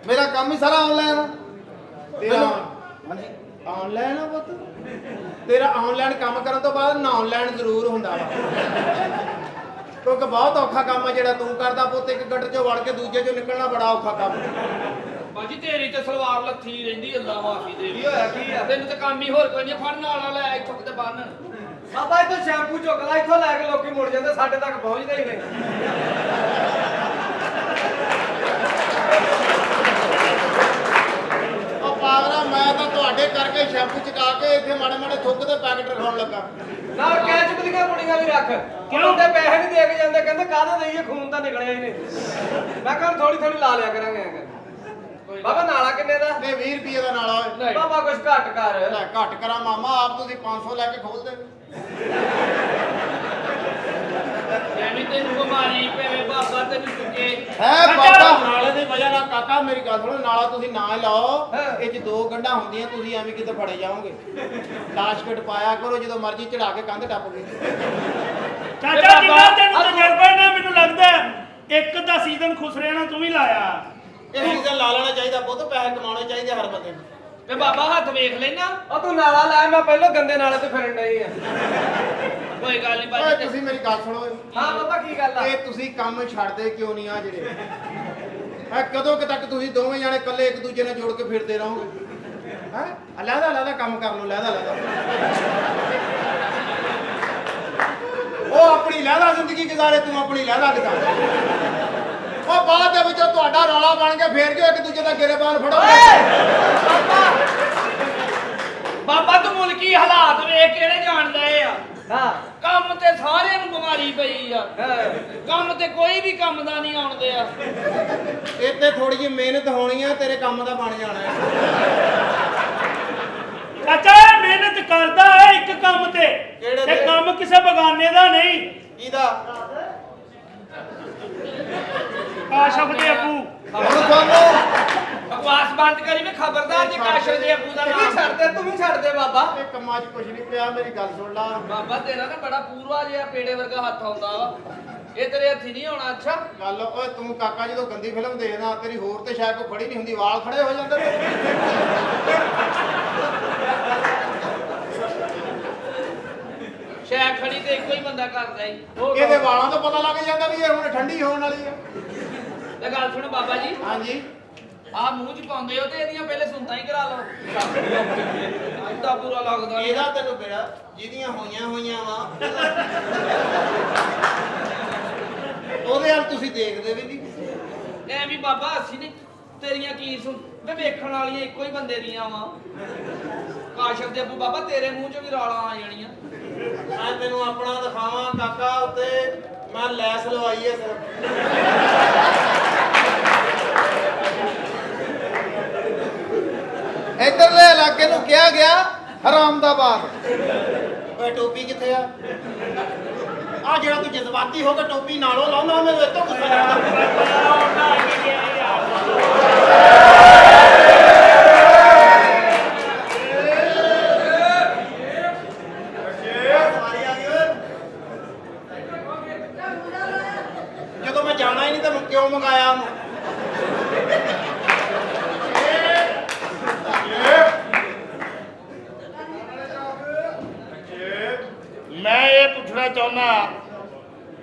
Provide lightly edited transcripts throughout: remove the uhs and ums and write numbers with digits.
मेरा काम ही सारा ऑनलाइन है। तेरा हाँ जी ऑनलाइन आ पुੱਤ तेरा ऑनलाइन काम ਕਰਨ ਤੋਂ ਬਾਅਦ ਨਾ ऑनलाइन ਜ਼ਰੂਰ ਹੁੰਦਾ ਵਾ ਕਿਉਂਕਿ ਬਹੁਤ ਔਖਾ ਕੰਮ ਆ ਜਿਹੜਾ ਤੂੰ ਕਰਦਾ ਪੁੱਤ ਇੱਕ ਗੱਡ ਚੋਂ ਵੜ ਕੇ ਦੂਜੇ ਚੋਂ ਨਿਕਲਣਾ ਬੜਾ ਔਖਾ ਕੰਮ ਬਾਜੀ ਤੇਰੀ ਤੇ ਸਲਵਾਰ ਲੱਥੀ ਰਹਿੰਦੀ ਅੱਲਾ ਮਾਫੀ ਦੇ ਕੀ ਹੋਇਆ ਕੀ ਆ ਤੈਨੂੰ ਤੇ ਕੰਮ ਹੀ ਹੋਰ ਕੋਈ ਨਹੀਂ ਫੜ ਨਾਲ ਲੈ ਇੱਥੋਂ ਕਿਤੇ ਬੰਨ ਬਾਬਾ ਇੱਥੋਂ ਸ਼ੈਂਪੂ ਚੁੱਕ ਲੈ ਇੱਥੋਂ ਲੈ ਕੇ ਲੋਕੀ ਮੁੜ ਜਾਂਦੇ ਸਾਡੇ ਤੱਕ ਪਹੁੰਚਦੇ ਹੀ ਨਹੀਂ पागला मैं तो तुहाडे करके शैम्पू चका के इत्थे माड़े माड़े थुक दे पैकेट रखाउण लगा ਨਾ ਕੈਚ ਬਲੀਆਂ ਕੁੜੀਆਂ ਵੀ ਰੱਖ ਕਿਉਂ ਤੇ ਪੈਸੇ ਨਹੀਂ ਦੇ ਕੇ ਜਾਂਦੇ ਕਹਿੰਦੇ ਕਾਹਦੇ ਦੇਈਏ ਖੂਨ ਤਾਂ ਨਿਕਲਿਆ ਹੀ ਨਹੀਂ ਮੈਂ ਕਿਹਾ ਥੋੜੀ ਥੋੜੀ ਲਾ ਲਿਆ ਕਰਾਂਗੇ ਐਂ ਕਰ ਬਾਬਾ ਨਾਲਾ ਕਿੰਨੇ ਦਾ नहीं 20 रुपये का नाला होए ਬਾਬਾ ਕੁਛ ਘੱਟ कर ਲੈ ਘੱਟ ਕਰਾ ਮਾਮਾ ਆਪ ਤੁਸੀਂ 500 ਲੈ ਕੇ ਖੋਲ ਦੇ ਐਵੇਂ ਤੈਨੂੰ ਬਿਮਾਰੀ ਪਵੇ ਬਾਬਾ ਤੈਨੂੰ ਚੁੱਕੇ ਹੈ ਬਾਬਾ ਨਾਲੇ ਦੀ ਵਜ੍ਹਾ ਨਾਲ ਕਾਕਾ ਮੇਰੀ ਗੱਲ ਸੁਣੋ ਨਾਲਾ ਤੁਸੀਂ ਨਾ ਲਾਓ ਇਹ ਚ ਦੋ ਗੰਢਾਂ ਹੁੰਦੀਆਂ ਤੁਸੀਂ ਐਵੇਂ ਕਿਤੇ ਫੜੇ ਜਾਓਗੇ ਲਾਸ਼ਕਟ ਪਾਇਆ ਕਰੋ ਜਦੋਂ ਮਰਜ਼ੀ ਚੜਾ ਕੇ ਕੰਧ ਟੱਪ ਗਏ ਚਾਚਾ ਜਿੰਨਾ ਤੈਨੂੰ ਤਜਰਬਾ ਨਾ ਮੈਨੂੰ ਲੱਗਦਾ ਇੱਕ ਦਾ ਸੀਜ਼ਨ ਖੁਸਰਿਆ ਨਾ ਤੂੰ ਵੀ ਲਾਇਆ ਇਹ ਸੀਜ਼ਨ ਲਾ ਲੈਣਾ ਚਾਹੀਦਾ ਬਹੁਤ ਪੈਸੇ ਕਮਾਉਣੇ ਚਾਹੀਦੇ ਹਰ ਬੰਦੇ ਨੂੰ ਤੇ ਬਾਬਾ ਹੱਥ ਵੇਖ ਲੈਣਾ ਉਹ ਤੂੰ ਨਾਲਾ ਲੈ ਮੈਂ ਪਹਿਲਾਂ ਗੰਦੇ ਨਾਲੇ ਤੇ ਫਿਰਨ ਡਈ ਆ ਕੋਈ ਗੱਲ ਨਹੀਂ ਓਏ ਬਾਜੀ ਤੁਸੀਂ ਮੇਰੀ ਗੱਲ ਸੁਣੋ ਹਾਂ ਬਾਬਾ ਕੀ ਗੱਲ ਆ ਇਹ ਤੁਸੀਂ ਕੰਮ ਛੱਡਦੇ ਕਿਉਂ ਨਹੀਂ ਆ ਜਿਹੜੇ ਕਦੋਂ ਕਿ ਤੱਕ ਤੁਸੀਂ ਦੋਵੇਂ ਜਾਣੇ ਇਕੱਲੇ ਇੱਕ ਦੂਜੇ ਨਾਲ ਜੋੜ ਕੇ ਫਿਰਦੇ ਰਹੋਗੇ ਹੈ ਅਲੱਗਾ ਅਲੱਗਾ ਕੰਮ ਕਰ ਲਓ ਲਹਿਦਾ ਲਹਿਦਾ ਉਹ ਆਪਣੀ ਲਹਿਦਾ ਜ਼ਿੰਦਗੀ ਗੁਜ਼ਾਰੇ ਤੂੰ ਆਪਣੀ ਲਹਿਦਾ ਗੁਜ਼ਾਰ ਉਹ ਬਾਅਦ ਦੇ ਵਿੱਚ ਤੁਹਾਡਾ ਰੌਲਾ ਬਣ ਕੇ ਫੇਰ ਜੋ ਇੱਕ ਦੂਜੇ ਦਾ ਗਿਰਬਾਨ ਫੜੋ ਬਾਬਾ ਤੂੰ ਮੁਲਕੀ ਹਾਲਾਤ ਵੇਖ ਕਿਹੜੇ ਜਾਣਦਾ ਆ ਹਾਂ ਕੰਮ ਤੇ ਸਾਰਿਆਂ ਨੂੰ ਬਿਮਾਰੀ ਪਈ ਆ ਕੰਮ ਤੇ ਕੋਈ ਵੀ ਕੰਮ ਦਾ ਨਹੀਂ ਆਉਂਦੇ ਆ ਇੱਥੇ ਥੋੜੀ ਜਿਹੀ ਮਿਹਨਤ ਹੋਣੀ ਆ ਤੇਰੇ ਕੰਮ ਦਾ ਬਣ ਜਾਣਾ ਹੈ ਚਾਚਾ ਇਹ ਮਿਹਨਤ ਕਰਦਾ ਹੈ ਇੱਕ ਕੰਮ ਤੇ ਕਿਹੜੇ ਇਹ ਕੰਮ ਕਿਸੇ ਬਗਾਨੇ ਦਾ ਨਹੀਂ ਕਿਹਦਾ ਕਾਸ਼ਫ ਦੇ ਅੱਬੂ ਹੁਣ ਤੁਹਾਨੂੰ ਬਕਵਾਸ ਬੰਦ ਕਰੀ ਮੈਂ ਖਬਰਦਾਰ ਜੇ ਕਾਸ਼ਰ ਦੇ ਅੱਬੂ ਦਾ ਤੂੰ ਵੀ ਨਾਮ ਛੱਡ ਦੇ ਤੂੰ ਵੀ ਛੱਡ ਦੇ ਬਾਬਾ ਇਹ ਕੰਮਾਂ 'ਚ ਕੁਝ ਨਹੀਂ ਪਿਆ ਮੇਰੀ ਗੱਲ ਸੁਣ ਲਾ ਬਾਬਾ ਤੇਰਾ ਨਾ ਬੜਾ ਪੂਰਵਾ ਜਿਹਾ ਪੇੜੇ ਵਰਗਾ ਹੱਥ ਆਉਂਦਾ ਵਾ ਇਹ ਤੇਰੇ ਹੱਥੀ ਨਹੀਂ ਹੋਣਾ ਅੱਛਾ ਗੱਲ ਓਏ ਤੂੰ ਕਾਕਾ ਜਦੋਂ ਗੰਦੀ ਫਿਲਮ ਦੇਖਦਾ ਤੇਰੀ ਹੋਰ ਤੇ ਸ਼ਾਇਦ ਕੋਈ ਫੜੀ ਨਹੀਂ ਹੁੰਦੀ ਵਾਲ ਖੜੇ ਹੋ ਜਾਂਦੇ ਨੇ ਸ਼ਾਇਦ ਖੜੀ ਤੇ ਇੱਕੋ ਹੀ ਬੰਦਾ ਕਰਦਾ ਹੀ ਇਹਦੇ ਵਾਲਾਂ ਤੋਂ ਪਤਾ ਲੱਗ ਜਾਂਦਾ ਵੀ ਇਹ ਹੁਣ ਠੰਡੀ ਹੋਣ ਵਾਲੀ ਹੈ ਤੇ ਗੱਲ ਸੁਣ ਬਾਬਾ ਜੀ ਹਾਂਜੀ ਆ ਮੂੰਹ ਚ ਪਾਉਂਦੇ ਹੋ ਤੇ ਇਹਦੀਆਂ ਪਹਿਲੇ ਸੁਣਤਾ ਹੀ ਕਰਾ ਲਓ ਅੱਧਾ ਪੂਰਾ ਲੱਗਦਾ ਨੀ। ਇਹਦਾ ਤੈਨੂੰ ਬੇੜਾ ਜਿਹਦੀਆਂ ਹੋਈਆਂ ਵਾ ਉਹਦੇ ਹਾਲ ਤੁਸੀਂ ਦੇਖਦੇ ਵੀ ਨਹੀਂ ਐ ਵੀ ਬਾਬਾ ਅਸੀਂ ਨੇ ਤੇਰੀਆਂ ਕੀ ਸੁਣ ਵੇ ਵੇਖਣ ਵਾਲੀਆਂ ਇੱਕੋ ਹੀ ਬੰਦੇ ਦੀਆਂ ਵਾ ਕਾਸ਼ਫ ਦੇ ਅੱਬੂ ਬਾਬਾ ਤੇਰੇ ਮੂੰਹ ਚੋਂ ਵੀ ਰਾਲਾਂ ਆ ਜਾਣੀਆਂ ਮੈਂ ਤੈਨੂੰ ਆਪਣਾ ਦਿਖਾਵਾਂ ਕਾਕਾ ਉੱਤੇ ਮੈਂ ਲੈਸ ਲਵਾਈ ਹੈ ਸਿਰ ਇੱਧਰਲੇ ਇਲਾਕੇ ਨੂੰ ਕਿਹਾ ਗਿਆ ਹਰਾਮਦਾਬਾਦ ਓਏ ਟੋਪੀ ਕਿੱਥੇ ਆ ਆ ਜਿਹੜਾ ਤੂੰ ਜਜ਼ਬਾਤੀ ਹੋ ਕੇ ਟੋਪੀ ਨਾਲੋਂ ਲਾਉਂਦਾ ਮੈਨੂੰ ਇਹ ਤੋਂ ਗੁੱਸਾ ਚੜਦਾ ਜਦੋਂ ਮੈਂ ਜਾਣਾ ਹੀ ਨਹੀਂ ਤੈਨੂੰ ਕਿਉਂ ਮੰਗਾਇਆ ਉਹਨੂੰ ਮੈਂ ਇਹ ਪੁੱਛਣਾ ਚਾਹੁੰਦਾ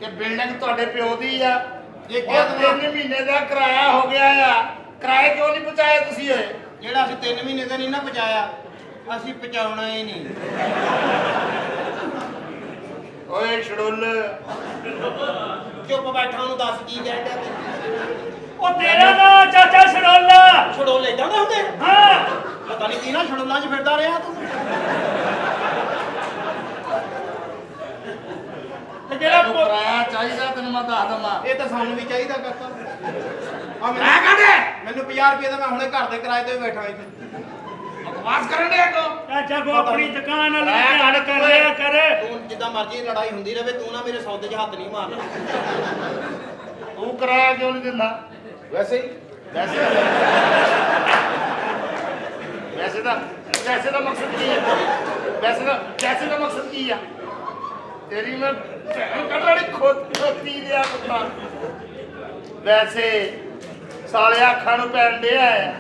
ਕਿ ਬਿਲਡਿੰਗ ਤੁਹਾਡੇ ਪਿਓ ਦੀ ਆ ਇਹ ਉਹ 3 ਮਹੀਨੇ ਦਾ ਕਿਰਾਇਆ ਹੋ ਗਿਆ ਆ ਕਿਰਾਇਆ ਕਿਉਂ ਨਹੀਂ ਪਹੁੰਚਾਇਆ ਤੁਸੀਂ ਓਏ ਜਿਹੜਾ ਅਸੀਂ 3 ਮਹੀਨੇ ਦਾ ਨਹੀਂ ਨਾ ਪਹੁੰਚਾਇਆ ਅਸੀਂ ਪਹੁੰਚਾਉਣਾ ਹੀ ਨਹੀਂ ਓਏ ਛੜੁੱਲ ਚੁੱਪ ਬੈਠਾ ਉਹਨੂੰ ਦੱਸ ਕੀ ਕਹਿ ਰਿਹਾ ਉਹ ਤੇਰਾ ਨਾਂ ਚਾਚਾ ਛੜੁੱਲ ਛੜੋਲੇ ਜਾਂਦੇ ਹੁੰਦੇ ਹਾਂ ਪਤਾ ਨਹੀਂ ਕੀ ਨਾ ਛੜੋਲਾਂ 'ਚ ਫਿਰਦਾ ਰਿਹਾ ਤੂੰ ਤੇ ਜਿਹੜਾ ਪੁੱਤ- ਕਿਰਾਇਆ ਚਾਹੀਦਾ ਤੈਨੂੰ ਮੈਂ ਦੱਸ ਦਵਾਂ ਇਹ ਤਾਂ ਸਾਨੂੰ ਵੀ ਚਾਹੀਦਾ ਕਾਕਾ ਆ ਮੈਂ ਕਹਦੇ ਮੈਨੂੰ 50 ਰੁਪਏ ਦਾ ਮੈਂ ਹੁਣੇ ਘਰ ਦੇ ਕਿਰਾਏ ਤੇ ਬੈਠਾ ਇੱਥੇ ਬਕਵਾਸ ਕਰਨ ਦੇ ਤੂੰ ਚਾਚਾ ਕੋ ਆਪਣੀ ਦੁਕਾਨ ਵਾਲੀ ਧਿਆਨ ਕਰ ਲਿਆ ਕਰ ਤੂੰ ਜਿੱਦਾਂ ਮਰਜ਼ੀ ਲੜਾਈ ਹੁੰਦੀ ਰਹੇ ਤੂੰ ਨਾ ਮੇਰੇ ਸੌਦੇ 'ਚ ਹੱਥ ਨਹੀਂ ਮਾਰਨਾ ਤੂੰ ਕਿਰਾਇਆ ਕਿਉਂ ਨਹੀਂ ਦਿੰਦਾ ਵੈਸੇ ਹੀ ਵੈਸੇ ਦਾ ਮਕਸਦ ਕੀ ਹੈ ਵੈਸੇ ਦਾ ਮਕਸਦ ਕੀ ਆ ਤੇਰੀ ਮੈਂ ਭੈਣ ਕੱਢ ਵਾਲੀ ਖੋਤੀ ਦਿਆ ਕੁੱਤਾ ਵੈਸੇ ਸਾਲੇ ਅੱਖਾਂ ਨੂੰ ਪੈਣ ਡਿਆ ਆ।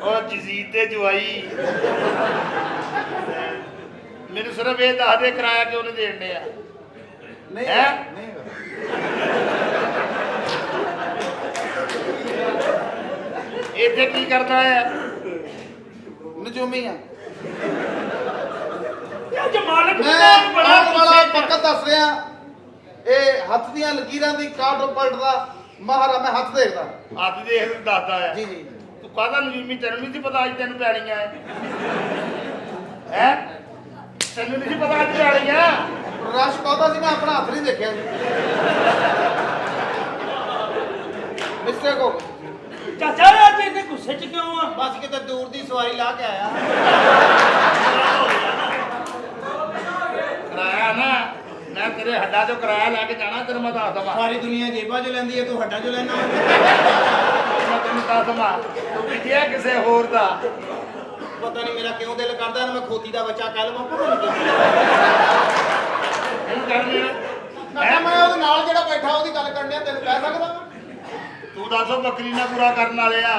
ਉਹ ਜਜ਼ੀਦ ਤੇ ਜਵਾਈ ਮੈਨੂੰ ਸਿਰਫ ਇਹ ਦੱਸ ਦੇ ਕਿਰਾਇਆ ਕਿਉਂ ਨਹੀਂ ਦੇਣ ਡਿਆ? ਨਹੀਂ ਹੈਂ? ਨਹੀਂ ਇੱਥੇ ਕੀ ਕਰਦਾ ਆ? ਨਜੂਮੀ ਆ ਇਹ ਜਮਾਲਕ ਮੈਂ ਨੂੰ ਬੜਾ ਆਉਣ ਵਾਲਾ ਗੁੱਸੇ 'ਚ ਪੱਕਾ ਦੱਸ ਰਿਹਾ। ਇਹ ਹੱਥ ਦੀਆਂ ਲਕੀਰਾਂ ਦੀ ਕਾਟ ਪਲਟਦਾ ਮਹਾਰਾ ਮੈਂ ਹੱਥ ਦੇਖਦਾ। ਹੱਥ ਦੇਖ ਦੱਸਦਾ ਆ। ਜੀ ਜੀ ਤੂੰ ਕਾਹਦਾ ਨਜੂਮੀ? ਤੈਨੂੰ ਨਹੀਂ ਸੀ ਪਤਾ ਅੱਜ ਤੈਨੂੰ ਪੈਣੀਆਂ ਹੈ? ਹੈ ਤੈਨੂੰ ਨਹੀਂ ਸੀ ਪਤਾ ਅੱਜ ਪੈਣੀਆਂ? ਰਸ਼ ਕਹਦਾ ਸੀ ਮੈਂ ਆਪਣਾ ਹੱਥ ਨਹੀਂ ਦੇਖਿਆ ਜੀ। ਮਿਸਟੇਕ ਹੋ ਗਈ। ਚਾਚਾ ਅੱਜ ਇੰਨੇ ਗੁੱਸੇ 'ਚ ਕਿਉਂ ਆ? ਬਸ ਕਿਤੇ ਦੂਰ ਦੀ ਸਵਾਰੀ ਲਾ ਕੇ ਆਇਆ। ਕਿਰਾਇਆ ਨਾ ਮੈਂ ਤੇਰੇ ਹੱਡਾਂ ਚੋਂ ਕਿਰਾਇਆ ਲੈ ਕੇ ਜਾਣਾ, ਤੈਨੂੰ ਮੈਂ ਦੱਸ ਦਵਾਂ। ਸਾਰੀ ਦੁਨੀਆ ਜੇਬਾਂ 'ਚ ਲੈਂਦੀ ਹੈ, ਤੂੰ ਹੱਡਾਂ 'ਚ ਲੈਣਾ। ਮੈਂ ਤੈਨੂੰ ਦੱਸ ਦਵਾਂ, ਤੂੰ ਵਿਕਿਆ ਕਿਸੇ ਹੋਰ ਦਾ। ਪਤਾ ਨਹੀਂ ਮੇਰਾ ਕਿਉਂ ਦਿਲ ਕਰਦਾ ਨਾ ਮੈਂ ਖੋਤੀ ਦਾ ਬੱਚਾ ਕਹਿ ਲਵਾਂ। ਪਤਾ ਨਹੀਂ ਇਹਨੂੰ ਕਰ ਮੇਰਾ ਮੈਂ ਉਹਦੇ ਨਾਲ ਜਿਹੜਾ ਬੈਠਾ ਉਹਦੀ ਗੱਲ ਕਰਨੀ ਆ, ਤੈਨੂੰ ਕਹਿ ਸਕਦਾ ਮੈਂ? ਤੂੰ ਦੱਸੋ ਬੱਕਰੀ ਨਾ ਪੂਰਾ ਕਰਨ ਵਾਲੇ ਆ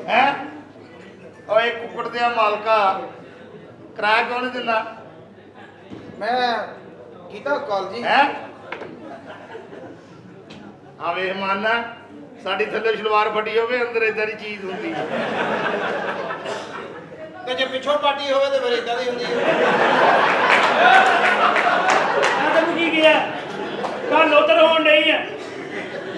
ਹੈ? ਓਏ ਕੁੱਕੜ ਦੇ ਮਾਲਕਾ ਕਿਰਾਇਆ ਕਿਉਂ ਨਹੀਂ ਦਿੰਦਾ? ਮੈਂ ਕੀਤਾ ਕਾਲ ਜੀ। ਹੈ ਆ ਵੇਖ ਮਾਨਾ ਸਾਡੀ ਥੱਲੇ ਸਲਵਾਰ ਫਟੀ ਹੋਵੇ, ਅੰਦਰ ਇਦਾਂ ਦੀ ਚੀਜ਼ ਹੁੰਦੀ। ਤੇ ਜੇ ਪਿੱਛੋਂ ਪਾਟੀ ਹੋਵੇ ਤੇ ਫਿਰ ਇਦਾਂ ਦੀ ਹੁੰਦੀ ਹੈ। ਮੈਂ ਤੈਨੂੰ ਕੀ ਕਿਹਾ? ਗੱਲ ਉਧਰ ਹੋਣ ਡਈ ਆ।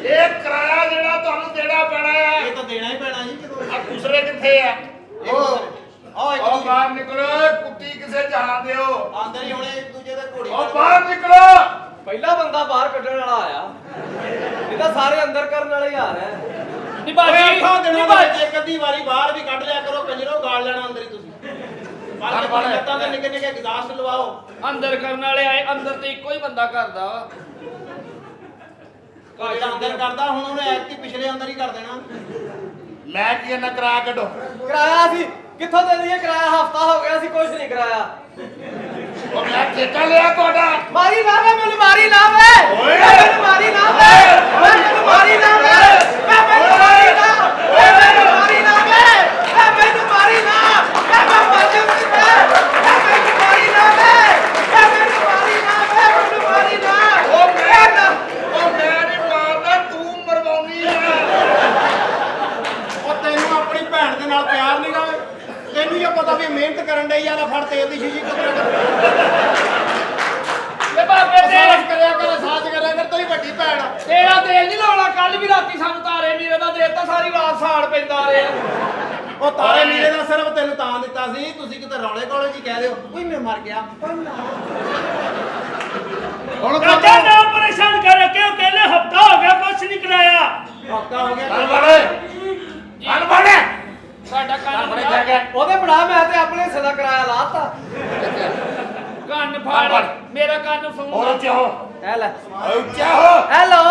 ਇਹ ਕਿਰਾਇਆ ਜਿਹੜਾ ਤੁਹਾਨੂੰ ਦੇਣਾ ਪੈਣਾ ਆ। ਇਹ ਤਾਂ ਦੇਣਾ ਹੀ ਪੈਣਾ ਜੀ ਜਦੋਂ ਆ ਦੂਸਰੇ ਕਿੱਥੇ ਆ? ਉਹ ਇੱਕ ਉਹ ਦੂਜੇ ਬਾਹਰ ਨਿਕਲੋ, ਕੁੱਤੀ ਕਿਸੇ ਜਹਾਨ ਦਿਓ। ਅੰਦਰ ਹੀ ਹੁਣੇ ਇੱਕ ਦੂਜੇ ਦੇ ਘੋੜੀ ਉਹ ਬਾਹਰ ਨਿਕਲੋ। ਪਹਿਲਾ ਬੰਦਾ ਬਾਹਰ ਕੱਢਣ ਵਾਲਾ ਆਇਆ। ਇਹ ਤਾਂ ਸਾਰੇ ਅੰਦਰ ਕਰਨ ਵਾਲੇ ਹੀ ਆ ਰਹੇ। ਨੀ ਓਏ ਬਾਜੀ ਅੱਖਾਂ ਨੀ ਦੇਣਾ ਬਾਜੀ ਇੱਕ ਅੱਧੀ ਵਾਰੀ ਬਾਹਰ ਵੀ ਕੱਢ ਲਿਆ ਕਰੋ, ਕੰਜਰੋ ਗਾਲ ਲੈਣਾ ਅੰਦਰ ਹੀ ਤੁਸੀਂ। ਬਾਹਰ ਬਾਹਰ ਲੱਤਾਂ ਤੇ ਨਿੱਕੇ ਨਿੱਕੇ ਗਜ਼ਾਸ ਲਵਾਓ। ਅੰਦਰ ਕਰਨ ਵਾਲੇ ਆਏ, ਅੰਦਰ ਤੇ ਇੱਕੋ ਹੀ ਬੰਦਾ ਕਰਦਾ ਵਾ। ਉਹ ਜਿਹੜਾ ਅੰਦਰ ਕਰਦਾ ਹੁਣ ਉਹਨੇ ਐਕਟੀ ਪਿਛਲੇ ਅੰਦਰ ਹੀ ਕਰ ਦੇਣਾ। ਮੈਂ ਕੀ ਇਹਨਾਂ ਕਿਰਾਇਆ ਕੱਢੋ। ਕਿਰਾਇਆ ਸੀ ਕਿੱਥੋਂ ਦੇ ਦਈਏ? ਕਿਰਾਇਆ ਹਫਤਾ ਹੋ ਗਿਆ ਸੀ, ਕੁਝ ਨਹੀਂ ਕਰਾਇਆ। ਉਹ ਮੈਂ ਠੇਕਾ ਲਿਆ ਤੁਹਾਡਾ। ਮਾਰੀ ਨਾ ਵੇ ਮੈਨੂੰ, ਮਾਰੀ ਨਾ ਵੇ ਓਏ। ਮੈਨੂੰ ਮਾਰੀ ਨਾ ਵੇ ਮੈਨੂੰ ਮਾਰੀ ਨਾ ਵੇ ਮੈਨੂੰ ਮਾਰੀ ਨਾ ਮੈਨੂੰ ਮਾਰੀ ਨਾ ਵੇ ਮੈਨੂੰ ਮਾਰੀ ਨਾ ਮੈਂ ਮਰ ਜਾਊਂਗੀ ਮੈਨੂੰ ਮਾਰੀ ਨਾ ਵੇ ਮੈਨੂੰ ਮਾਰੀ ਨਾ ਮੈਨੂੰ ਮਾਰੀ ਨਾ ਉਹ ਮੈਂ ਨਹੀਂ ਮਾਰਦਾ, ਤੂੰ ਮਰਵਾਉਣੀ ਆ। ਉਹ ਤੈਨੂੰ ਆਪਣੀ ਭੈਣ ਦੇ ਨਾਲ ਪਿਆਰ ਨਹੀਂ ਗਾ। ਤੈਨੂੰ ਇਹ ਪਤਾ ਵੀ ਮਿਹਨਤ ਕਰਨ ਡਈ ਆ, ਲੈ ਫੜ ਤੇਲ ਦੀ ਸ਼ੀਸ਼ੀ ਤੇ ਬਾਬੇ ਸਾਜ ਕਰਿਆ ਕਰ, ਸਾਜ ਕਰਿਆ ਕਰ, ਤੇਰੀ ਵੱਡੀ ਭੈਣ ਆ। ਤੇਰਾ ਤੇਲ ਨਹੀਂ ਲਾਉਣਾ। ਕੱਲ ਵੀ ਰਾਤੀ ਸਾਨੂੰ ਤਾਰੇ ਮੀਰੇ ਦਾ ਦੇਤਾ, ਸਾਰੀ ਰਾਤ ਸਾੜ ਪੈਂਦਾ ਰਿਹਾ। ਉਹ ਤਾਰੇ ਨੀਲੇ ਦਾ ਸਿਰਫ ਤੈਨੂੰ ਤਾਂ ਦਿੱਤਾ ਸੀ, ਤੁਸੀਂ ਕਿਤੇ ਰੌਲੇ ਕੋਲੇ ਜੀ ਕਹਿ ਦਿਓ ਓਏ ਮੈਂ ਮਰ ਗਿਆ। ਹੁਣ ਚਾਚਾ ਨਾ ਪਰੇਸ਼ਾਨ ਕਰ, ਕਿਉਂ ਕਹਿੰਦੇ ਹਫਤਾ ਹੋ ਗਿਆ ਕੁਛ ਨਹੀਂ ਕਰਾਇਆ। ਹਫਤਾ ਹੋ ਗਿਆ। ਕੰਨ ਫੜ ਕੰਨ ਫੜ। ਸਾਡਾ ਕੰਨ ਬੜੇ ਫੜ, ਜਾ ਕੇ ਉਹਦੇ ਬਣਾ ਮੈਂ ਤੇ ਆਪਣੇ ਹਿੱਸੇ ਦਾ ਕਿਰਾਇਆ ਲਾਤਾ। ਕੰਨ ਫੜ। ਫੜ, ਮੇਰਾ ਕੰਨ ਹੋਰ ਫੋਨ। ਉੱਚਾ ਹੋ, ਐ ਲੈ ਓਏ ਉੱਚਾ ਹੋ, ਹੈਲੋ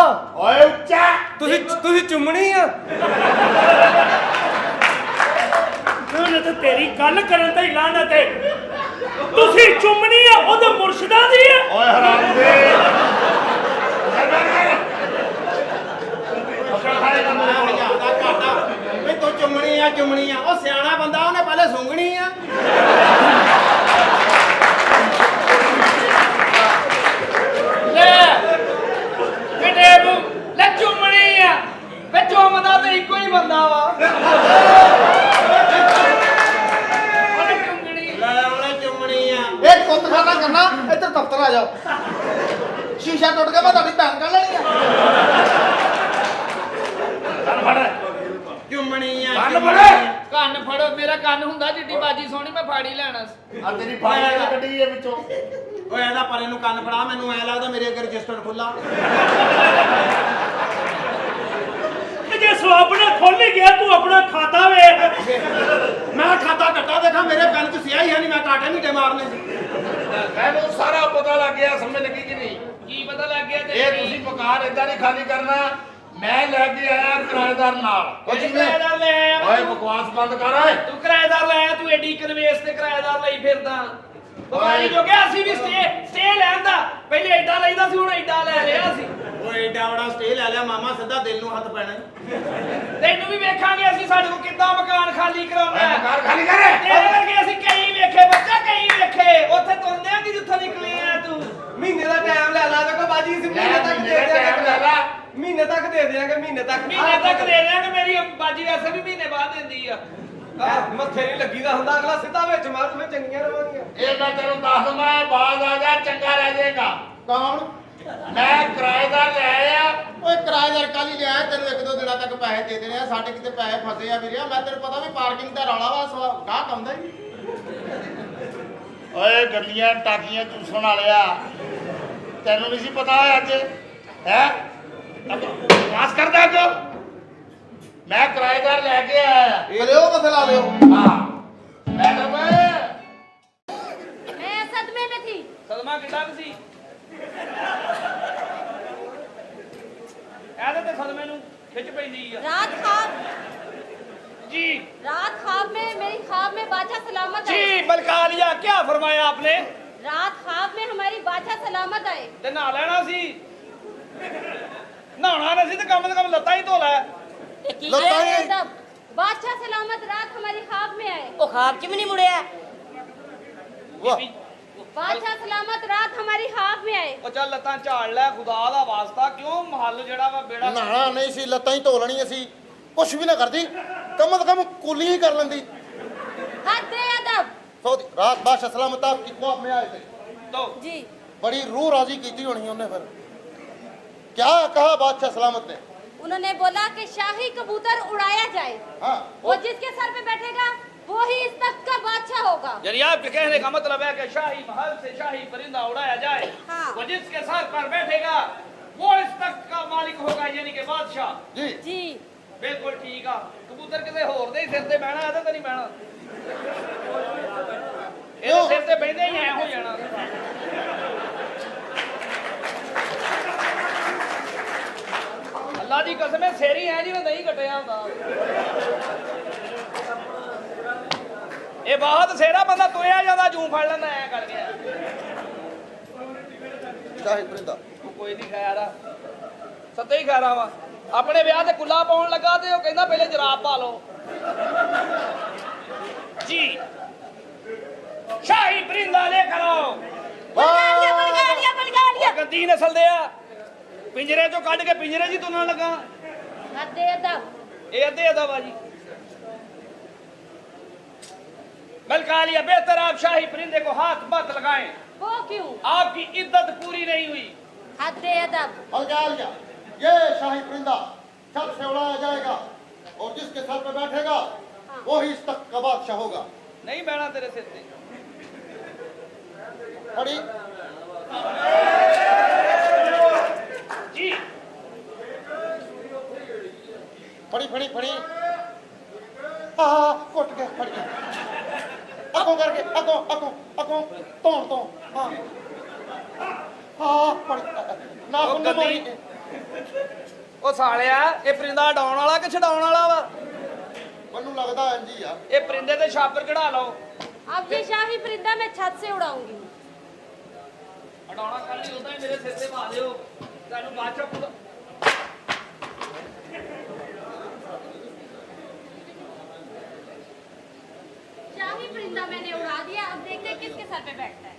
ਓਏ ਉੱਚਾ। ਤੁਸੀਂ ਚੁੰਮਣੀ ਆ? ਉਹਨੇ ਤਾਂ ਤੇਰੀ ਗੱਲ ਕਰਨ ਤੇ ਹੀ ਲਾਨਤ ਹੈ। ਤੁਸੀਂ ਚੁੰਮਣੀ ਆ ਉਹਦੇ ਮੁਰਸ਼ਿਦਾਂ ਦੀ ਆ। ਓਏ ਹਰਾਮ ਦੇ। ਮੈਂ ਭਜਾਦਾ ਘਾਟਾ ਵੀ ਤੂੰ ਚੁੰਮਣੀ ਆ ਚੁੰਮਣੀ ਆ। ਉਹ ਸਿਆਣਾ ਬੰਦਾ, ਉਹਨੇ ਪਹਿਲੇ ਸੁੰਘਣੀ ਆ। ਲੈ ਕਿਤੇ ਨੂੰ ਲੈ ਚੁੰਮਣੀ ਆ ਵੇ, ਚੁੰਮਦਾ ਤੇ ਇੱਕੋ ਹੀ ਬੰਦਾ ਵਾ। ਉਹਨੇ ਚੁੰਮਣੀ। ਲੈ ਉਹਨੇ ਚੁੰਮਣੀ ਆ। ਇਹ ਕੁੱਤਖਾਨਾ ਕਰਨਾ, ਇੱਧਰ ਦਫ਼ਤਰ ਆ ਜਾਓ। ਸ਼ੀਸ਼ਾ ਟੁੱਟ ਗਿਆ, ਮੈਂ ਤੁਹਾਡੀ ਭੈਣ ਕਰ ਲੈਣੀ ਆ। ਕੰਨ ਫੜ ਚੁੰਮਣੀ ਆ ਕੰਨ ਚੁੰਮਣੀ ਫੜ। ਆ। ਕੰਨ ਫੜੋ, ਮੇਰਾ ਕੰਨ ਹੁੰਦਾ ਜਿੱਡੀ ਬਾਜੀ ਸੋਹਣੀ, ਮੈਂ ਫਾੜੀ ਲੈਣਾ ਸੀ। ਆ ਤੇਰੀ ਫਾਈਲ ਨਾ ਕੱਢੀ ਇਹ ਵਿੱਚੋਂ। ਓਏ ਇਹਦਾ ਪਰੇ ਨੂੰ ਕੰਨ ਫੜਾ, ਮੈਨੂੰ ਐ ਲੱਗਦਾ ਮੇਰੇ ਅੱਗੇ ਰਜਿਸਟਰ ਖੁੱਲਾ। ਤੇ ਜੇ ਸਵਾਬ ਨਾਲ ਖੁੱਲ ਹੀ ਗਿਆ, ਤੂੰ ਆਪਣਾ ਖਾਤਾ ਵੇਖ। ਮੈਂ ਖਾਤਾ ਕੱਟਾ ਦੇਖਾਂ, ਮੇਰੇ ਪੈਨ 'ਚ ਸਿਆਹੀ ਹੈ ਨਹੀਂ, ਮੈਂ ਕਾਟੇ ਨਹੀਂ ਮਾਰਨੇ ਸੀ। ਮੈਨੂੰ ਸਾਰਾ ਪਤਾ ਲੱਗ ਗਿਆ, ਸਮਝ ਲੱਗੀ ਕਿ ਨਹੀਂ? ਕੀ ਪਤਾ ਲੱਗ ਗਿਆ ਇਹ ਤੁਸੀਂ ਮਕਾਨ ਏਦਾਂ ਨਹੀਂ ਖਾਲੀ ਕਰਨਾ। ਮੈਂ ਲੈ ਕੇ ਆਇਆ ਕਿਰਾਏਦਾਰ ਨਾਲ ਉਹ ਕਿਰਾਏਦਾਰ ਲੈ ਆਇਆ ਵਾ ਓਏ ਤੂੰ। ਬਕਵਾਸ ਬੰਦ ਕਰ ਓਏ ਤੂੰ ਕਿਰਾਏਦਾਰ ਲੈ ਆਇਆ, ਤੂੰ ਐਡੀ ਕਨਵੇਸ ਤੇ ਕਿਰਾਏਦਾਰ ਲਈ ਫਿਰਦਾ ਬਿਮਾਰੀ ਜੋ ਗਿਆ। ਅਸੀਂ ਵੀ ਸਟੇ ਲੈਣ ਦਾ ਪਹਿਲੇ ਐਡਾ ਲਈਦਾ ਸੀ, ਹੁਣ ਐਡਾ ਲੈ ਲਿਆ ਸੀ। ਓਏ ਏਡਾ ਬੜਾ ਸਟੇ ਲੈ ਲਿਆ ਮਾਮਾ, ਸਿੱਧਾ ਦਿਲ ਨੂੰ ਹੱਥ ਪੈਣਾ। ਤੈਨੂੰ ਵੀ ਵੇਖਾਂਗੇ ਅਸੀਂ, ਸਾਡੇ ਕੋਲ ਕਿੱਦਾਂ ਮਕਾਨ ਖਾਲੀ ਕਰਾਉਣਾ ਓਏ ਹੈ। ਮਕਾਨ ਖਾਲੀ ਕਰ ਤੇਰੇ ਵਰਗੇ ਅਸੀਂ ਕਈ ਵੇਖੇ ਬੱਚਾ, ਕਈ ਵੇਖੇ। ਉੱਥੇ ਤੁੰਦੇ ਆ ਕਿ ਜਿੱਥੋਂ ਨਿਕਲੇ ਆ ਤੂੰ। ਮਹੀਨੇ ਦਾ ਟਾਈਮ ਲੈ ਲਾ ਤੇ ਕੋ ਬਾਜੀ ਅਸੀਂ ਮਹੀਨੇ ਤੱਕ ਦੇ ਦਿਆਂਗੇ। ਮਹੀਨੇ ਤੱਕ ਦੇ ਦਿਆਂਗੇ, ਮਹੀਨੇ ਤੱਕ ਦੇ ਦੇਣਗੇ। ਮੇਰੀ ਬਾਜੀ ਵੈਸੇ ਵੀ ਮਹੀਨੇ ਬਾਅਦ ਦਿੰਦੀ ਆ। ਮੱਥੇ ਨਹੀਂ ਲੱਗੀਦਾ ਹੁੰਦਾ, ਅਗਲਾ ਸਿੱਧਾ ਵਿੱਚ ਮਾਰੂ ਫੇ ਚੰਗੀਆਂ ਰਵਾਂਗੀਆਂ। ਇਹ ਮੈਂ ਤੈਨੂੰ ਦੱਸ ਮੈਂ ਬਾਜ਼ ਆ ਜਾ ਚੰਗਾ ਰਹਿ ਜਾਏਗਾ। ਕੌਣ? ਮੈਂ ਕਿਰਾਏਦਾਰ ਲੈ ਆਇਆ। ਓਏ ਕਿਰਾਏਦਾਰ ਕੱਲ ਹੀ ਲਿਆ, ਤੈਨੂੰ 1-2 ਦਿਨਾਂ ਤੱਕ ਪੈਸੇ ਦੇ ਦੇਣੇ ਆ। ਸਾਡੇ ਕਿਤੇ ਪੈਸੇ ਫਸੇ ਆ ਵੀਰਿਆ। ਮੈਂ ਤੈਨੂੰ ਪਤਾ ਵੀ ਪਾਰਕਿੰਗ ਦਾ ਰੌਲਾ ਵਾ, ਗਾਹਕ ਆਉਂਦਾ ਹੀ। ਓਏ ਗੱਲੀਆਂ ਟਾਕੀਆਂ ਚੂਸਣ ਵਾਲਿਆ, ਤੈਨੂੰ ਨਹੀਂ ਸੀ ਪਤਾ ਅੱਜ ਹੈ ਬਕਵਾਸ ਕਰਦਾ ਕਿਉਂ? ਮੈਂ ਕਿਰਾਏਦਾਰ ਲੈ ਕੇ ਆਇਆ। ਇਹ ਲਿਓ ਮਸਲਾ ਲਿਓ। ਹਾਂ ਮੈਡਮ मैं सदमे में थी। ਸਦਮਾ ਕਿੱਡਾ ਕੁ ਸੀ? ਇਹਦੇ ਤੇ ਸਦਮੇ ਨੂੰ ਖਿੱਚ ਪੈਂਦੀ ਆ रात ख्वाब जी। मेरी ख्वाब में बादशाह सलामत आए। जी बलकालिया, क्या फरमाया आपने? रात ख्वाब में हमारी बादशाह सलामत आए। ਤੇ ਨਹਾ ਲੈਣਾ ਸੀ, ਨਹਾਉਣਾ ਨਹੀਂ ਸੀ ਤੇ ਕਮ ਲੱਤਾਂ ਹੀ ਧੋ ਲੈ। अरे अदब, बादशाह सलामत रात हमारी ख्वाब में आए। ਉਹ ਖਾਬ ਚ ਵੀ ਨਹੀਂ ਮੁੜਿਆ। बादशाह सलामत रात हमारी ख्वाब में आए। ਉਹ ਚੱਲ ਲੱਤਾਂ ਝਾੜ ਲੈ, ਖੁਦਾ ਦਾ ਵਾਸਤਾ। ਕਿਉਂ ਮਹੱਲ ਜਿਹੜਾ ਵਾ ਬੇੜਾ ਨਹਾਣਾ ਨਹੀਂ ਸੀ, ਲੱਤਾਂ ਹੀ ਧੋ ਲੈਣੀਆਂ ਸੀ, ਕੁਛ ਵੀ ਨਾ ਕਰਦੀ, ਕਮ से कम कुली ही कर लेंदी। हद अदब। सऊदी रात बादशाह सलामत आपकी ख्वाब में आए थे, तो जी बड़ी रूह राजी की थी उन्हें। फिर क्या कहा बादशाह सलामत ने? उन्होंने बोला कि शाही कबूतर उड़ाया जाए, हाँ वो जिसके सर पे बैठेगा वो ही इस तक का बादशाह होगा। यानी आपके कहने का मतलब है कि शाही महल से शाही परिंदा उड़ाया जाए, हाँ। वो जिसके सर पर बैठेगा वो इस तख्त का मालिक होगा, यानी कि बादशाह। जी जी बिल्कुल ठीक आ। कबूतर किसी होर दे सिर ते बहना, ਇਹਦੇ ਤੇ ਨਹੀਂ ਬਹਿਣਾ। ਇਹਦੇ ਸਿਰ ਤੇ ਬਹਿੰਦੇ ਹੀ ਐ ਹੋ ਜਾਣਾ। ਅੱਲਾ ਦੀ ਕਸਮ ਹੈ, ਸੇਰੀ ਐ ਜਿਵੇਂ ਨਹੀਂ ਕੱਟਿਆ ਹੁੰਦਾ। ਇਹ ਬਹੁਤ ਸੇਰਾ ਬੰਦਾ ਤੁਰਿਆ ਜਾਂਦਾ, ਜੂੰ ਫੜ ਲੈਂਦਾ ਐ ਕਰ ਗਿਆ। शाही परिंदा ਕੋਈ ਨਹੀਂ ਖੈਰ, ਸੱਤੇ ਹੀ ਖੈਰਾ ਵਾ। ਆਪਣੇ ਵਿਆਹ ਤੇ ਕੁੱਲਾ ਪਾਉਣ ਲੱਗਾ ਤੇ ਉਹ ਕਹਿੰਦਾ ਪਹਿਲੇ ਜਰਾਬ ਪਾ ਲਓ। ਜੀ ਸ਼ਾਹੀ ਪਰਿੰਦਾ ਲੈ ਕਰੋ। बलगालिया। ਗੰਦੀ ਨਸਲ ਦੇ ਆ, ਪਿੰਜਰੇ ਚੋਂ ਕੱਢ ਕੇ ਪਿੰਜਰੇ 'ਚ ਹੀ ਤੁਰਨ ਲੱਗਾ। हद अदब। ਇਹ ਅੱਧੇ ਅਦਾ ਬਾਜੀ। बलकालिया, बेहतर आप शाही परिंदे को हाथ मत लगाएं, वो क्यों? आपकी इद्दत पूरी नहीं हुई। हद अदब। बलगालिया, ये शाही परिंदा छत से उड़ाया जाएगा और जिसके सर पे बैठेगा वो ही इस तक का बादशाह होगा। नहीं बहना तेरे सिर पे। पड़ी जी फड़ी फड़ी फड़ी कुट गया, फड़ गया, अगों करके अगों अगों अगों तोड़ तो हाँ फड़ ना ਉਹ सुनने ਗੰਦੀ मारी। ਉਹ ਸਾਲਿਆ, ਇਹ ਪਰਿੰਦਾ ਡਾਉਣ ਵਾਲਾ ਕਿ ਛਡਾਉਣ ਵਾਲਾ ਵਾ? ਮੈਨੂੰ ਲੱਗਦਾ ਇੰਜ ਹੀ ਆ। ਇਹ ਪਰਿੰਦੇ ਤੇ ਛਾਪਰ ਚੜਾ ਲਓ। अब ये शाही परिंदा मैं छत से उड़ाऊंगी। ਹਟਾਉਣਾ ਖਾਲੀ ਉਦਾਂ ਹੀ ਮੇਰੇ ਸਿਰ ਤੇ ਪਾ ਦਿਓ, ਤੁਹਾਨੂੰ ਬਾਅਦ ਚ ਪੂਰਾ। शाही परिंदा मैंने उड़ा दिया, अब देखते हैं किसके सर पे बैठता है।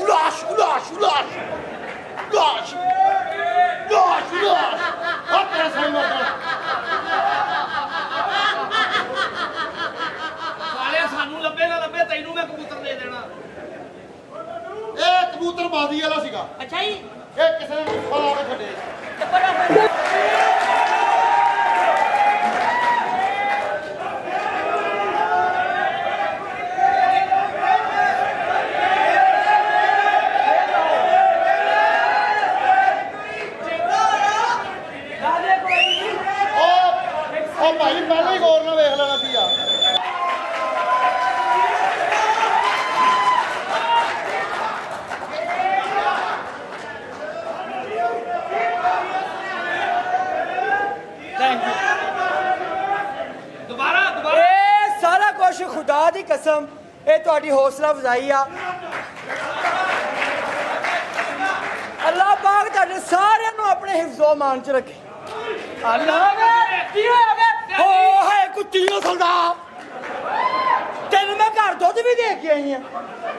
Ulaş, ulaş, ulaş. Ulaş. Ulaş, ulaş. Hakikaten sen bakalım. ਸਾਲਿਆ, ਸਾਨੂੰ ਲੱਭੇ ਨਾ ਲੱਭੇ, ਤੈਨੂੰ ਮੈਂ ਕਬੂਤਰ ਦੇ ਦੇਣਾ। ਇਹ ਕਬੂਤਰਬਾਜ਼ੀ ਵਾਲਾ ਸੀਗਾ। ਅੱਛਾ ਜੀ। ਇਹ ਕਿਸੇ ਨੇ ਫਲਾ ਕੇ ਛੱਡੇ। ਕਸਮ ਇਹ ਤੁਹਾਡੀ ਹੌਸਲਾ ਅਫਜ਼ਾਈ ਆ। ਅੱਲਾਹ ਪਾਕ ਤੁਹਾਡੇ ਸਾਰਿਆਂ ਨੂੰ ਆਪਣੇ ਹਿਫਜ਼ੋ ਮਾਨ ਚ ਰੱਖੇ। ਅੱਲਾਹ ਵੇ ਕੀ ਹੋਇਆ ਵੇ ਹੋ ਹੈ ਕੁੱਤੀ ਨਸਲਦਾ। ਤੈਨੂੰ ਮੈਂ ਘਰ ਦੁੱਧ ਵੀ ਦੇ ਕੇ ਆਈ ਆ,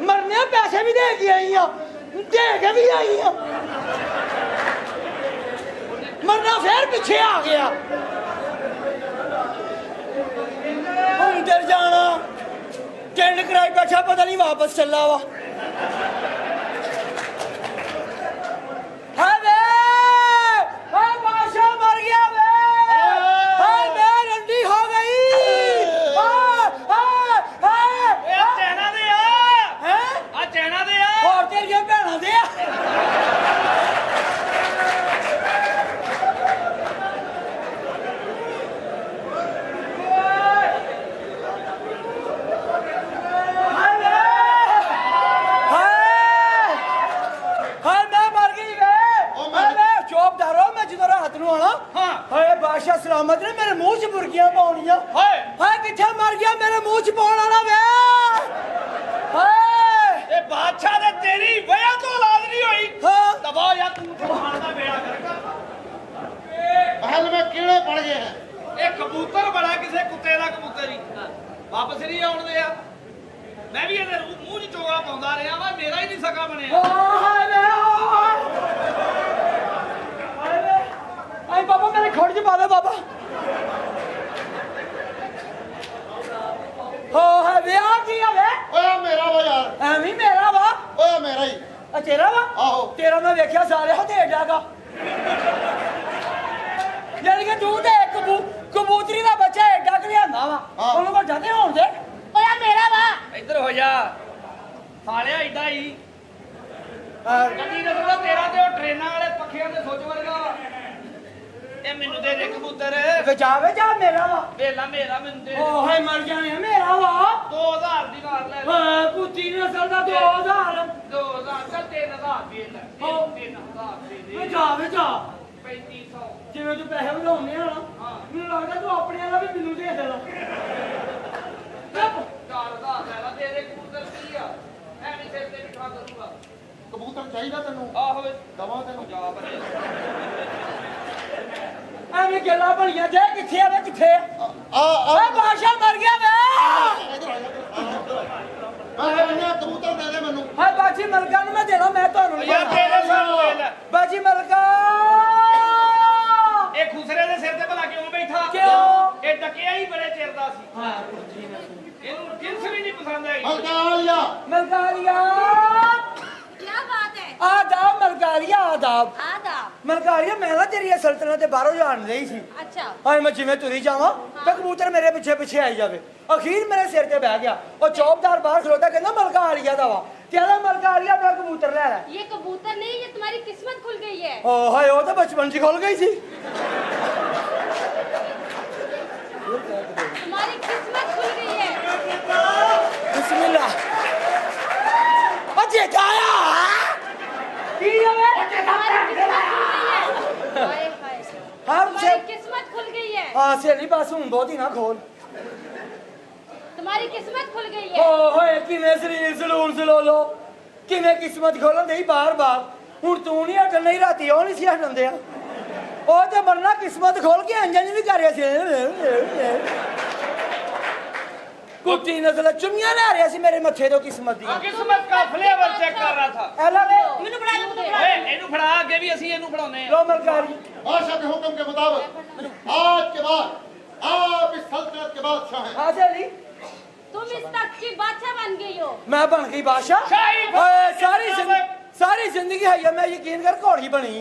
ਮਰਨੇ ਪੈਸੇ ਵੀ ਦੇ ਕੇ ਆਈ ਆ, ਦੇ ਕੇ ਵੀ ਆਈ ਆ, ਮਰਨਾ ਫੇਰ ਪਿੱਛੇ ਆ ਗਿਆ। ਹੁਣ ਤੇ ਜਾਣਾ ਟੈਂਡ ਕਰਾਈ ਬੈਠਾ, ਪਤਾ ਨਹੀਂ ਵਾਪਸ ਚੱਲਾ ਵਾ। ਹਾਂ ਵੇ ਹਾਂ ਬਾਦਸ਼ਾਹ ਮਰ ਗਿਆ ਵੇ। ਹਾਂ ਮੈਂ ਰੰਡੀ ਹੋ ਗਈ। ਇਹ ਚੈਨਾ ਦੇ ਆ ਹੈ ਆ ਚੈਨਾ ਦੇ ਆ ਹੋਰ ਤੇਰੀਆਂ ਭੈਣਾਂ ਦੇ ਆ। ਬਾਦਸ਼ਾਹ ਸਲਾਮਤ ਨੇ ਮੇਰੇ ਮੂੰਹ 'ਚ ਬੁਰਕੀਆਂ ਪਾਉਣੀਆਂ। ਹਾਏ ਹਾਏ ਕਿੱਥੇ ਮਰ ਗਿਆ ਮੇਰੇ ਮੂੰਹ 'ਚ ਪਾਉਣ ਵਾਲਾ ਵੇ। ਹਾਏ ਇਹ ਬਾਦਸ਼ਾਹ ਦੇ ਤੇਰੀ ਵਜ੍ਹਾ ਤੋਂ ਔਲਾਦ ਨਹੀਂ ਹੋਈ। ਹਾਂ ਦਬਾ ਯਾਰ ਤੂੰ ਫਰਮਾਨ ਦਾ ਬੇੜਾ ਕਰੇਗਾ। महल में कीड़े पड़ गए हैं। ਇਹ ਕਬੂਤਰ ਬੜਾ ਕਿਸੇ ਕੁੱਤੇ ਦਾ ਕਬੂਤਰ ਹੀ ਵਾਪਸ ਨਹੀਂ ਆਉਣ ਦਿਆ। ਮੈਂ ਵੀ ਇਹਦੇ ਮੂੰਹ 'ਚ ਚੋਗਾ ਪਾਉਂਦਾ ਰਿਹਾ ਵਾ, ਮੇਰਾ ਹੀ ਨਹੀਂ ਸਕਾ ਬਣਿਆ। ਹਾਏ ਵੇ ਹਾਏ ਵੇ ਆਈ ਬਾਬਾ ਮੇਰੇ ਖੋੜ 'ਚ ਪਾ ਦੇ ਬਾਬਾ। ਹੋ ਹਾਏ ਵੇ ਆ ਕੀ ਆ ਵੇ ओए मेरा वो यार, ਐਵੇਂ ਮੇਰਾ ਵਾ। ओए मेरा ही। ਆ ਤੇਰਾ ਵਾ आहो ਤੇਰਾ ਮੈਂ ਵੇਖਿਆ ਸਾਰੇ ਹਦੇ ਡਾਗਾ। ਯਾਨੀ ਕਿ ਤੂੰ ਤੇ ਇੱਕ ਕਬੂਤਰੀ ਦਾ ਬੱਚਾ ਏਡਾ ਕਿ ਲਿਆਂਦਾ ਵਾ, ਹਾਂ। ਉਹਨੂੰ ਵੱਡਾ ਤੇ ਹੋਣ ਦੇ। ਓਏ ਮੇਰਾ ਵਾ। ਇੱਧਰ ਹੋ ਜਾ ਸਾਲਿਆ ਏਡਾ ਹੀ ਕਦੀ ਦੱਸਦਾ ਤੇਰਾ ਤੇ ਉਹ ਟ੍ਰੇਨਾਂ ਵਾਲੇ ਪੱਖਿਆਂ ਦੇ ਸੋਚ ਵਰਗਾ ਵਾ। ਇਹ ਮੈਨੂੰ ਦੇ ਦੇ ਕਬੂਤਰ ਵੇ ਜਾ ਮੇਰਾ ਵਾ। ਵੇਲਾ ਮੇਰਾ ਮੈਨੂੰ ਦੇ ਓ ਹਾਏ ਮਰ ਜਾਣੇ ਮੇਰਾ ਵਾ। 2000 ਦੀ ਨਾਲ ਲੈ ਲੈ। ਹਾਂ ਕੁੱਤੀ ਨਸਲ ਦਾ 2000। 2000 ਚੱਲ 3000 ਦੇ ਲੈ ਹਾਂ। 3000 ਦੇ ਵੇ ਦੇ ਜਾ 3500 ਜਿਵੇਂ ਤੂੰ ਪੈਸੇ ਵਧਾਉਣੇ ਆ ਨਾ, ਹਾਂ। ਮੈਨੂੰ ਲੱਗਦਾ ਤੂੰ ਆਪਣੇ ਵਾਲਾ ਵੀ ਮੈਨੂੰ ਦੇ ਦੇਣਾ। ਚੁੱਪ 4000 ਲੈ ਲਾ, ਤੇਰੇ ਕਬੂਤਰ ਕੀ ਆ ਐਵੇਂ ਸਿਰ ਤੇ ਬਿਠਾ ਕਰੂੰਗਾ। कबूतर चाहिए तेनू? ਆਹੋ दवा तेनू? ਜਾ ਬਰੇ ਐਵੇਂ ਗੱਲਾਂ ਬਣੀਆਂ ਜੇ ਕਿੱਥੇ ਆ ਵੇ ਕਿੱਥੇ आ ਓਏ ਬਾਦਸ਼ਾਹ ਮਰ ਗਿਆ ਵੇ। कबूतर दे दे मैनू। ਹਾਏ ਬਾਜੀ ਮਲਕਾ ਨੂੰ ਮੈਂ ਦੇਣਾ, ਮੈਂ ਤੁਹਾਨੂੰ ਨਹੀਂ ਯਾਰ ਦੇਣਾ। ਤੇਰੇ ਸਾਹਮਣੇ ਵੇਖ ਲੈ। ਬਾਜੀ ਮਲਕਾ ਇਹ ਖੁਸਰੇ ਦੇ ਸਿਰ ਤੇ ਭਲਾ ਕਿਉਂ ਬੈਠਾ? ਕਿਉਂ? ਇਹ ਡਕਿਆ ਹੀ ਬੜੇ ਚਿਰ ਦਾ ਸੀ। ਹਾਂ ਇਹਨੂੰ ਜਿੰਸ ਵੀ ਨਹੀਂ ਪਸੰਦ ਆਈ। मलकालिया। ਮਲਕਾਰੀਆ क्या बात है? ਆਦਾਬ ਮਲਕਾਰੀਆ ਆਦਾਬ। आदाब। ਮਲਕਾਰੀਆ ਮੈਂ ਨਾ ਤੇਰੀ ਇਹ ਸਲਤਨਤ ਤੇ ਬਾਹਰੋਂ ਜਾਣ ਰਹੀ ਸੀ। अच्छा ਹਾਏ ਮੈਂ ਜਿਵੇਂ ਤੁਰੀ ਜਾਵਾਂ ਤਾਂ ਕਬੂਤਰ ਮੇਰੇ ਪਿੱਛੇ ਪਿੱਛੇ ਆਈ ਜਾਵੇ। ਅਖੀਰ ਮੇਰੇ ਸਿਰ ਤੇ ਬਹਿ ਗਿਆ। ਉਹ ਚੌਬਦਾਰ ਬਾਹਰ ਖਲੋਤਾ ਕਹਿੰਦਾ ਮਲਕਾਰੀਆ ਦਾ ਵਾ। ਕਹਿੰਦਾ ਮਲਕਾਰੀਆ ਦਾ ਕਬੂਤਰ ਲੈ ਲੈ। ये कबूतर नहीं, ये तुम्हारी किस्मत खुल गई है। ਓ ਹਾਏ ਉਹ ਤਾਂ ਬਚਪਨ 'ਚ ਖੁੱਲ ਗਈ ਸੀ। तुम्हारी किस्मत खुल गई है। ਬਿਸਮਿਲ੍ਲਾ ਅਜੇ ਜਾਇਆ ਕੀ ਹੋਵੇ तुम्हारी किस्मत खुल गई है। हाय हाय। ਹਾਂ तुम्हारी किस्मत खुल गई है। ਹਾਂ ਸਹੇਲੀ ਬਸ ਹੁਣ ਬਹੁਤੀ ਨਾ ਖੋਲ। तुम्हारी किस्मत खुल गई है। ਓ ਹੋਏ ਕਿਵੇਂ ਸਰੀਰ ਸਲੂਨ ਸਲੋਲੋ ਕਿਵੇਂ ਕਿਸਮਤ ਖੋਲਣ ਦੇ ਬਾਰ-ਬਾਰ। ਹੁਣ ਤੂੰ ਨਹੀਂ ਹਟਣ ਨਹੀਂ ਰਾਤੀ ਉਹ ਨਹੀਂ ਸੀ ਹਟਣ ਦਿਆ। ਉਹ ਤੇ ਮਰਨਾ ਕਿਸਮਤ ਖੋਲ ਕੇ ਅੰਜਨ ਵੀ ਕਰ ਰਿਹਾ ਸੀ। ਕੁੱਤੀ ਨਸਲ ਚੁੰਮੀਆਂ ਲੈ ਰਿਹਾ ਸੀ ਮੇਰੇ ਮੱਥੇ ਤੋਂ ਕਿਸਮਤ ਦੀ। किस्मत का फ्लेवर चेक कर रहा था। ਐਲਾ ਵੇ मैंने बड़ा ਓਏ ਇਹਨੂੰ ਫੜਾ, ਅੱਗੇ ਵੀ ਅਸੀਂ ਇਹਨੂੰ ਫੜਾਉਨੇ ਆ। ਲੋ ਮਲਕਾਰੀ बादशाह के हुक्म के मुताबिक आज के बाद आप इस सल्तनत के बादशाह हैं। ਹਾਂ ਸਹੇਲੀ तुम इस तख्त की बादशाह बन गई हो। ਮੈਂ ਬਣ ਗਈ ਬਾਦਸ਼ਾਹ। ਸ਼ਾਹੀ ਓਏ ਸਾਰੀ ਜ਼ਿੰਦਗੀ ਹੈ ਯਾ ਮੈਂ ਯਕੀਨ ਕਰ ਘੋੜੀ ਬਣੀ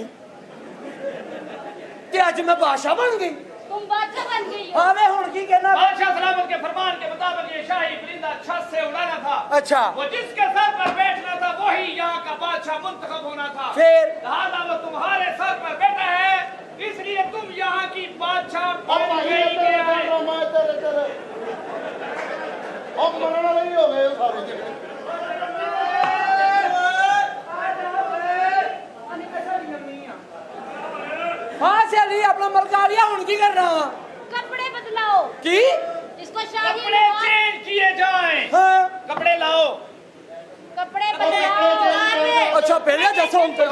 ਤੇ ਅੱਜ ਮੈਂ ਬਾਦਸ਼ਾਹ ਬਣ ਗਈ। तुम बादशाह बन गई हो। ਹਾਂ ਵੇ ਹੁਣ ਕੀ ਕਹਿਣਾ? बादशाह सलामत के फरमान के मुताबिक ये शाही परिंदा छत से उड़ाना था। अच्छा वो जिसके सर पर बैठना था वही यहाँ का बादशाह मुंतखब होना था। फिर लिहाजा वो तुम्हारे सर पर बैठा है, इसलिए तुम यहाँ की बादशाह अब बन भाई गई तेरे है। तेरे मैं तेरे अब मनना नहीं हो गए सारे। ਹਾਂ ਸਹੇਲੀ ਆਪਣਾ ਮਲਕਾਰੀਆ ਹੁਣ ਕੀ ਕਰਨਾ ਵਾ? कपड़े बदलाओ। ਕੀ इसको शाही कपड़े चेंज किए जाएं। हाँ कपड़े लाओ। कपड़े बदलाओ। अच्छा पहले जैसा हम कर